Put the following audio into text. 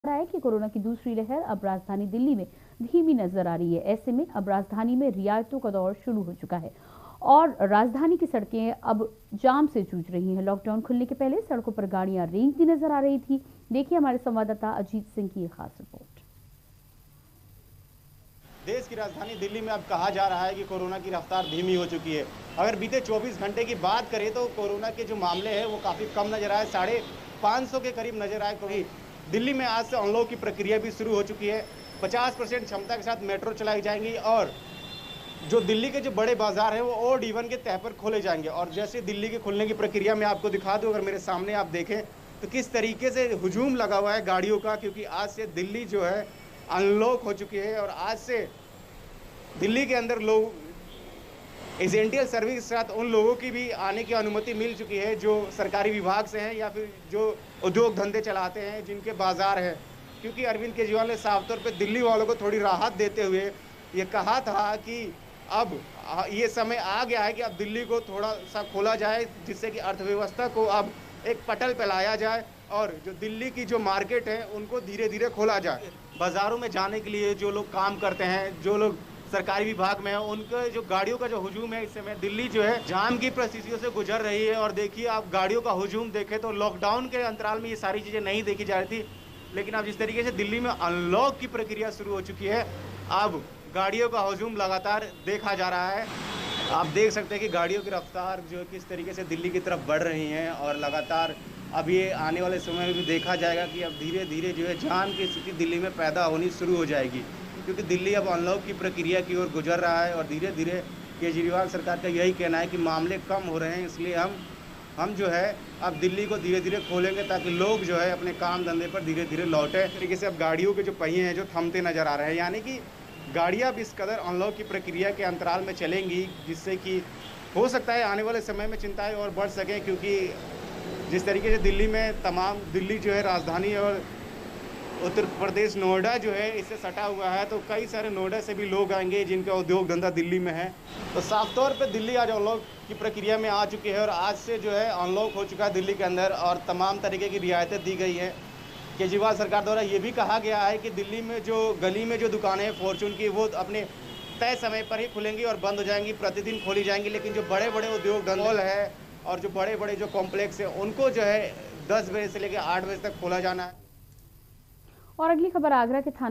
रहा है कि कोरोना की दूसरी लहर अब राजधानी दिल्ली में धीमी नजर आ रही है। ऐसे में अब राजधानी में रियायतों का दौर शुरू हो चुका है और राजधानी की सड़कें अब जाम से जूझ रही हैं। लॉकडाउन खुलने के पहले सड़कों पर गाड़ियां रेंगती नजर आ रही थी। देखिए हमारे संवाददाता अजीत सिंह की एक खास रिपोर्ट। देश की राजधानी दिल्ली में अब कहा जा रहा है कि कोरोना की रफ्तार धीमी हो चुकी है। अगर बीते 24 घंटे की बात करें तो कोरोना के जो मामले हैं वो काफ़ी कम नजर आए, 550 के करीब नजर आए। क्योंकि दिल्ली में आज से अनलॉक की प्रक्रिया भी शुरू हो चुकी है। 50% क्षमता के साथ मेट्रो चलाई जाएंगी और जो दिल्ली के जो बड़े बाजार हैं वो ऑड इवन के तह पर खोले जाएंगे। और जैसे दिल्ली के खुलने की प्रक्रिया में आपको दिखा दूँ, अगर मेरे सामने आप देखें तो किस तरीके से हुजूम लगा हुआ है गाड़ियों का, क्योंकि आज से दिल्ली जो है अनलॉक हो चुकी है और आज से दिल्ली के अंदर लोग एजेंटियल सर्विस के साथ उन लोगों की भी आने की अनुमति मिल चुकी है जो सरकारी विभाग से हैं या फिर जो उद्योग धंधे चलाते हैं, जिनके बाजार हैं। क्योंकि अरविंद केजरीवाल ने साफ तौर पे दिल्ली वालों को थोड़ी राहत देते हुए ये कहा था कि अब ये समय आ गया है कि अब दिल्ली को थोड़ा सा खोला जाए, जिससे कि अर्थव्यवस्था को अब एक पटल पे लाया जाए और जो दिल्ली की जो मार्केट है उनको धीरे धीरे खोला जाए। बाजारों में जाने के लिए जो लोग काम करते हैं, जो लोग सरकारी विभाग में है, उनके जो गाड़ियों का जो हुजूम है, इस समय दिल्ली जो है जाम की परिस्थितियों से गुजर रही है। और देखिए आप गाड़ियों का हुजूम देखें तो लॉकडाउन के अंतराल में ये सारी चीज़ें नहीं देखी जा रही थी, लेकिन अब जिस तरीके से दिल्ली में अनलॉक की प्रक्रिया शुरू हो चुकी है, अब गाड़ियों का हुजूम लगातार देखा जा रहा है। आप देख सकते हैं कि गाड़ियों की रफ्तार जो किस तरीके से दिल्ली की तरफ बढ़ रही हैं और लगातार अब ये आने वाले समय में भी देखा जाएगा कि अब धीरे धीरे जो है जाम की स्थिति दिल्ली में पैदा होनी शुरू हो जाएगी, क्योंकि दिल्ली अब अनलॉक की प्रक्रिया की ओर गुजर रहा है। और धीरे धीरे केजरीवाल सरकार का यही कहना है कि मामले कम हो रहे हैं, इसलिए हम जो है अब दिल्ली को धीरे धीरे खोलेंगे ताकि लोग जो है अपने काम धंधे पर धीरे धीरे लौटे। इस तरीके से अब गाड़ियों के जो पहिए हैं जो थमते नजर आ रहे हैं, यानी कि गाड़ियाँ अब इस कदर अनलॉक की प्रक्रिया के अंतराल में चलेंगी, जिससे कि हो सकता है आने वाले समय में चिंताएँ और बढ़ सकें। क्योंकि जिस तरीके से दिल्ली में दिल्ली जो है राजधानी और उत्तर प्रदेश नोएडा जो है इससे सटा हुआ है, तो कई सारे नोएडा से भी लोग आएंगे जिनका उद्योग धंधा दिल्ली में है। तो साफ तौर पे दिल्ली आज अनलॉक की प्रक्रिया में आ चुकी है और आज से जो है अनलॉक हो चुका है दिल्ली के अंदर और तमाम तरीके की रियायतें दी गई हैं। केजरीवाल सरकार द्वारा ये भी कहा गया है कि दिल्ली में जो गली में जो दुकानें हैं फॉर्चून की, वो अपने तय समय पर ही खुलेंगी और बंद हो जाएंगी, प्रतिदिन खोली जाएंगी। लेकिन जो बड़े बड़े उद्योग धंधे है और जो बड़े बड़े जो कॉम्प्लेक्स है, उनको जो है 10 बजे से लेकर 8 बजे तक खोला जाना है। और अगली खबर आगरा के थाना